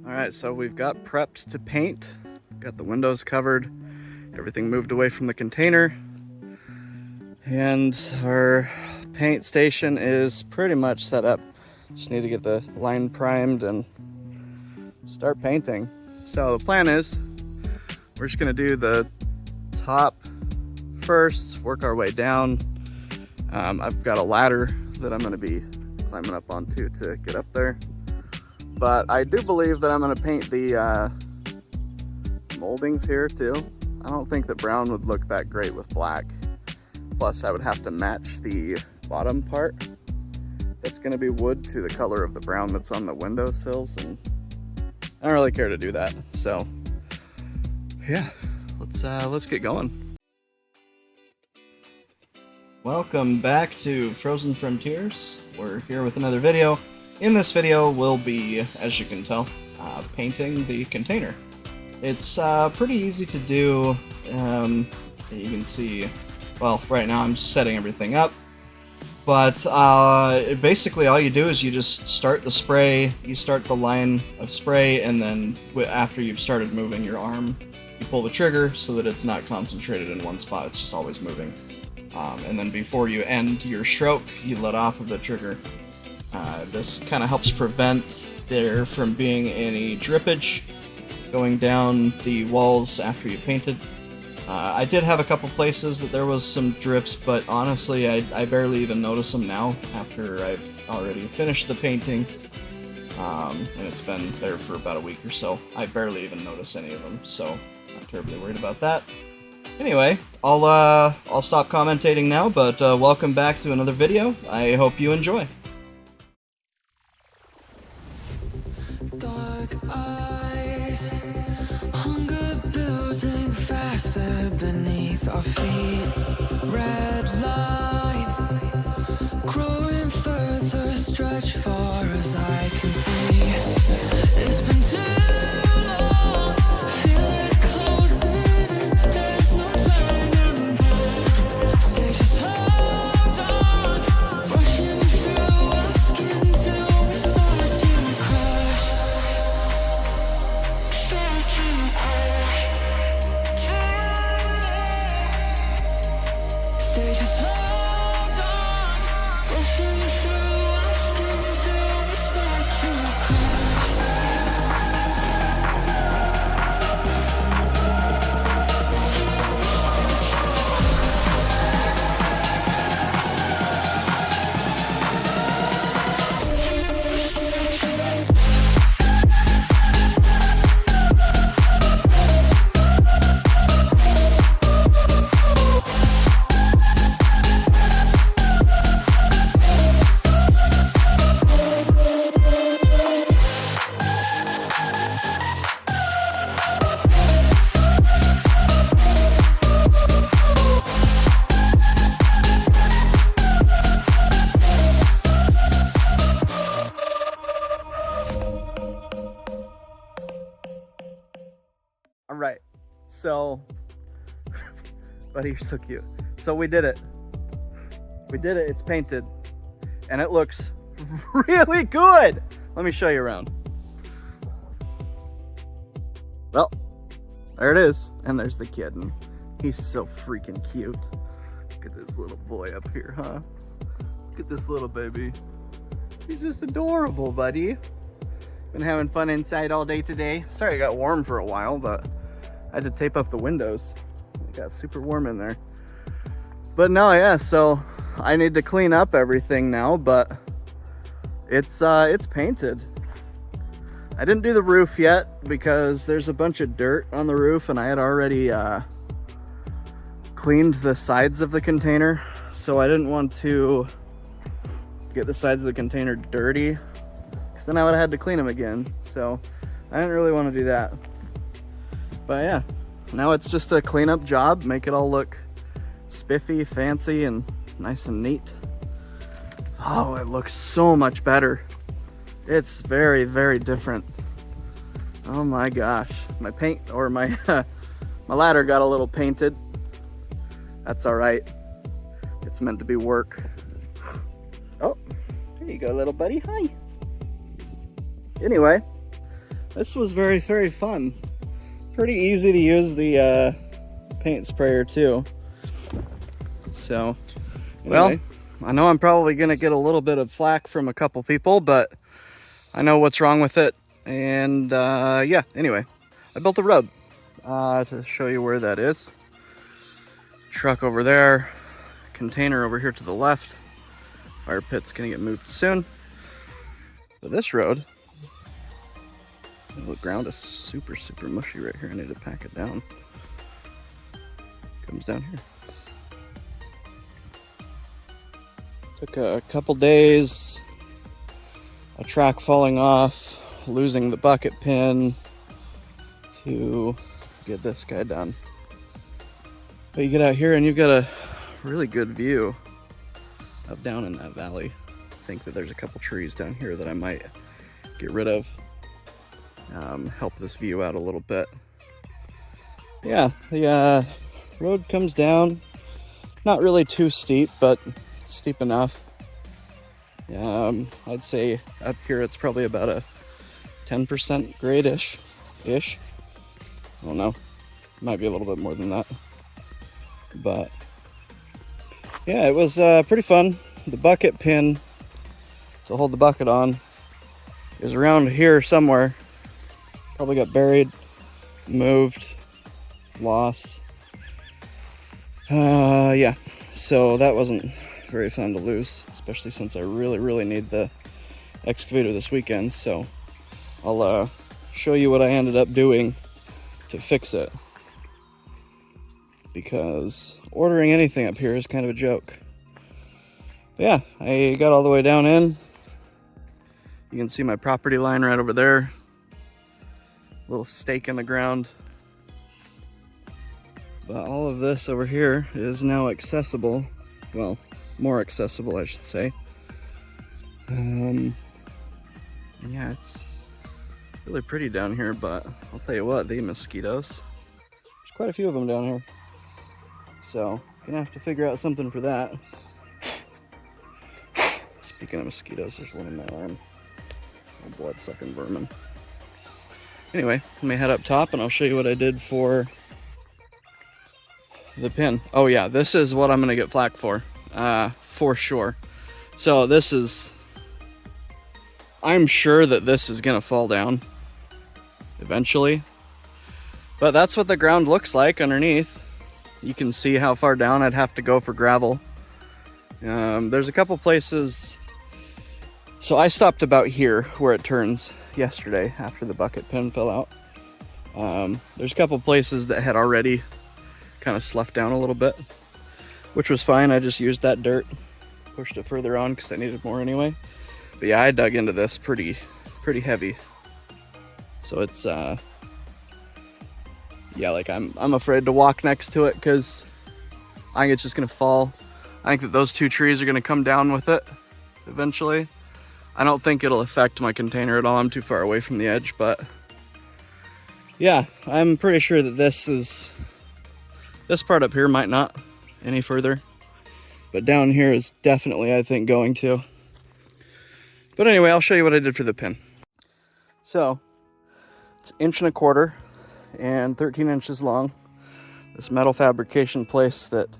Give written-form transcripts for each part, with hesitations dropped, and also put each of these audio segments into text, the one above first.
All right, so we've got prepped to paint, got the windows covered, everything moved away from the container, and our paint station is pretty much set up. Just need to get the line primed and start painting. So the plan is we're just gonna do the top first, work our way down. I've got a ladder that I'm gonna be climbing up onto to get up there. But I do believe that I'm gonna paint the moldings here too. I don't think that brown would look that great with black. Plus I would have to match the bottom part that's gonna be wood to the color of the brown that's on the windowsills, and I don't really care to do that. So yeah, let's get going. Welcome back to Frozen Frontiers. We're here with another video. In this video, we'll be, as you can tell, painting the container. It's pretty easy to do. You can see, well, right now I'm just setting everything up. But basically all you do is you just start the spray, you start the line of spray, and then after you've started moving your arm, you pull the trigger so that it's not concentrated in one spot, it's just always moving. And then before you end your stroke, you let off of the trigger. This kind of helps prevent there from being any drippage going down the walls after you painted. I did have a couple places that there was some drips, but honestly I barely even notice them now after I've already finished the painting. And it's been there for about a week or so. I barely even notice any of them, so not terribly worried about that. Anyway, I'll stop commentating now, but welcome back to another video. I hope you enjoy. Dark eyes, hunger building faster beneath our feet. Red lines, growing further, stretch far as I can see. It's been too long, feel it closing in, there's no turning back. Stages hold on, rushing through our skin till we start to crash. Stages hold on, rushing through our skin till we start to crash. All right, so, buddy, you're so cute. So we did it. We did it, it's painted, and it looks really good. Let me show you around. Well, there it is, and there's the kitten. He's so freaking cute. Look at this little boy up here, huh? Look at this little baby. He's just adorable, buddy. Been having fun inside all day today. Sorry it got warm for a while, but I had to tape up the windows. It got super warm in there. But no, yeah, so I need to clean up everything now, but it's painted. I didn't do the roof yet because there's a bunch of dirt on the roof, and I had already cleaned the sides of the container, so I didn't want to get the sides of the container dirty, because then I would have had to clean them again. So I didn't really want to do that. But yeah, now it's just a cleanup job, make it all look spiffy, fancy, and nice and neat. Oh, it looks so much better. It's very, very different. Oh my gosh. My paint, or my my ladder got a little painted. That's all right. It's meant to be work. Oh, there you go, little buddy. Hi. Anyway, this was very, very fun. Pretty easy to use the paint sprayer too. So, anyway. Well, I know I'm probably gonna get a little bit of flack from a couple people, but I know what's wrong with it. And yeah, anyway, I built a road to show you where that is. Truck over there, container over here to the left. Fire pit's gonna get moved soon. But this road, the ground is super, super mushy right here. I need to pack it down. Comes down here. Took a couple days, a track falling off, losing the bucket pin to get this guy done. But you get out here and you've got a really good view of down in that valley. I think that there's a couple trees down here that I might get rid of. Help this view out a little bit. Yeah, the road comes down. Not really too steep, but steep enough. I'd say up here it's probably about a 10% grade-ish. I don't know. Might be a little bit more than that. But yeah, it was pretty fun. The bucket pin to hold the bucket on is around here somewhere. Probably got buried, moved, lost. Yeah, so that wasn't very fun to lose, especially since I really, really need the excavator this weekend. So I'll show you what I ended up doing to fix it, because ordering anything up here is kind of a joke. But yeah, I got all the way down in. You can see my property line right over there. Little stake in the ground. But all of this over here is now accessible. Well, more accessible, I should say. And yeah, it's really pretty down here, but I'll tell you what, the mosquitoes, there's quite a few of them down here. So, gonna have to figure out something for that. Speaking of mosquitoes, there's one in my arm. Oh, blood-sucking vermin. Anyway, let me head up top and I'll show you what I did for the pin. Oh yeah, this is what I'm gonna get flack for sure. So this is, I'm sure that this is gonna fall down eventually, but that's what the ground looks like underneath. You can see how far down I'd have to go for gravel. There's a couple places. So I stopped about here where it turns yesterday after the bucket pin fell out. There's a couple places that had already kind of sloughed down a little bit, which was fine. I just used that dirt, pushed it further on because I needed more anyway. But yeah, I dug into this pretty heavy. So it's yeah, like I'm afraid to walk next to it because I think it's just gonna fall. I think that those two trees are gonna come down with it eventually. I don't think it'll affect my container at all. I'm too far away from the edge, but yeah, I'm pretty sure that this part up here might not any further, but down here is definitely, I think, going to. But anyway, I'll show you what I did for the pin. So it's 1.25 inches and 13 inches long. This metal fabrication place that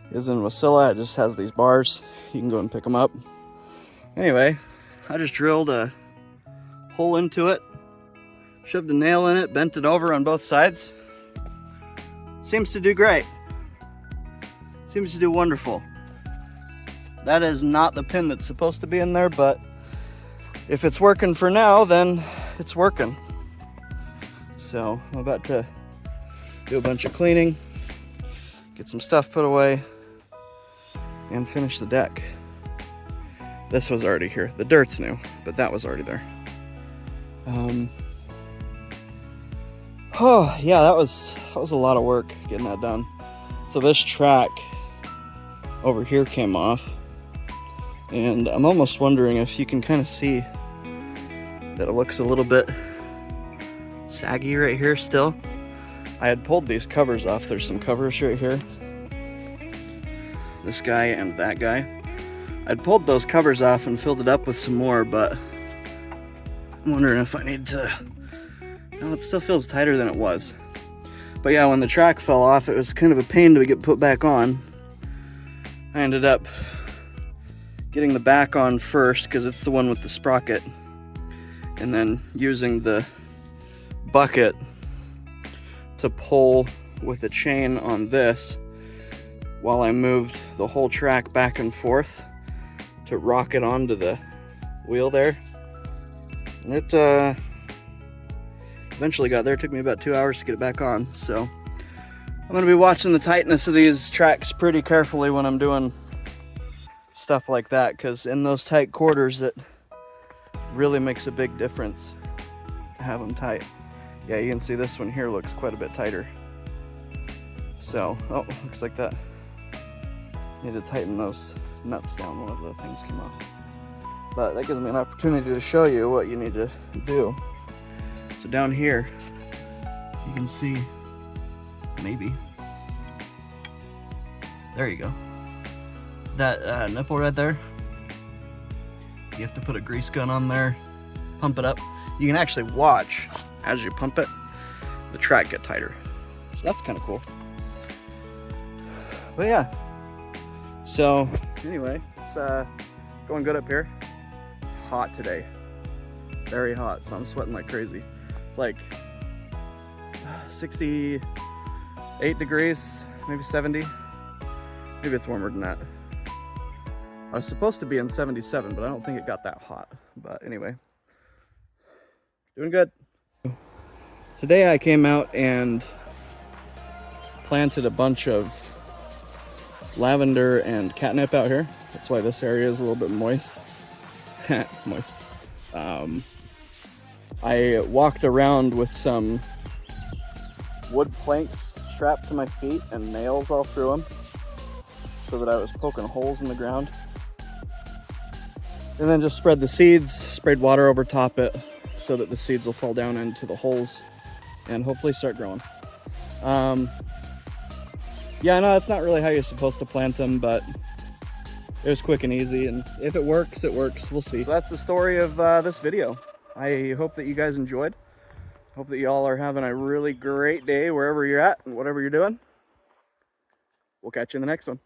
is in Wasilla, it just has these bars. You can go and pick them up. Anyway, I just drilled a hole into it, shoved a nail in it, bent it over on both sides. Seems to do great. Seems to do wonderful. That is not the pin that's supposed to be in there, but if it's working for now, then it's working. So I'm about to do a bunch of cleaning, get some stuff put away, and finish the deck. This was already here. The dirt's new, but that was already there. Oh yeah, that was a lot of work getting that done. So this track over here came off, and I'm almost wondering if you can kind of see that it looks a little bit saggy right here still. I had pulled these covers off. There's some covers right here. This guy and that guy. I'd pulled those covers off and filled it up with some more, but I'm wondering if I need to Well, it still feels tighter than it was. But yeah, when the track fell off, it was kind of a pain to get put back on. I ended up getting the back on first because it's the one with the sprocket, and then using the bucket to pull with a chain on this while I moved the whole track back and forth to rock it onto the wheel there. And it eventually got there. It took me about 2 hours to get it back on, so I'm gonna be watching the tightness of these tracks pretty carefully when I'm doing stuff like that, because in those tight quarters it really makes a big difference to have them tight. Yeah, you can see this one here looks quite a bit tighter. So, oh, looks like that. Need to tighten those nuts down. One of the things came off. But that gives me an opportunity to show you what you need to do. So down here, you can see, maybe, there you go. That nipple right there, you have to put a grease gun on there, pump it up. You can actually watch, as you pump it, the track get tighter. So that's kind of cool. But yeah, so anyway, it's going good up here. It's hot today, very hot, so I'm sweating like crazy. It's like 68 degrees, maybe 70. Maybe it's warmer than that. I was supposed to be in 77, but I don't think it got that hot. But anyway, doing good. Today I came out and planted a bunch of lavender and catnip out here. That's why this area is a little bit moist. Moist. I walked around with some wood planks strapped to my feet and nails all through them so that I was poking holes in the ground. And then just spread the seeds, sprayed water over top it so that the seeds will fall down into the holes and hopefully start growing. Yeah, no, it's not really how you're supposed to plant them, but it was quick and easy, and if it works, it works. We'll see. So that's the story of this video. I hope that you guys enjoyed. Hope that you all are having a really great day wherever you're at and whatever you're doing. We'll catch you in the next one.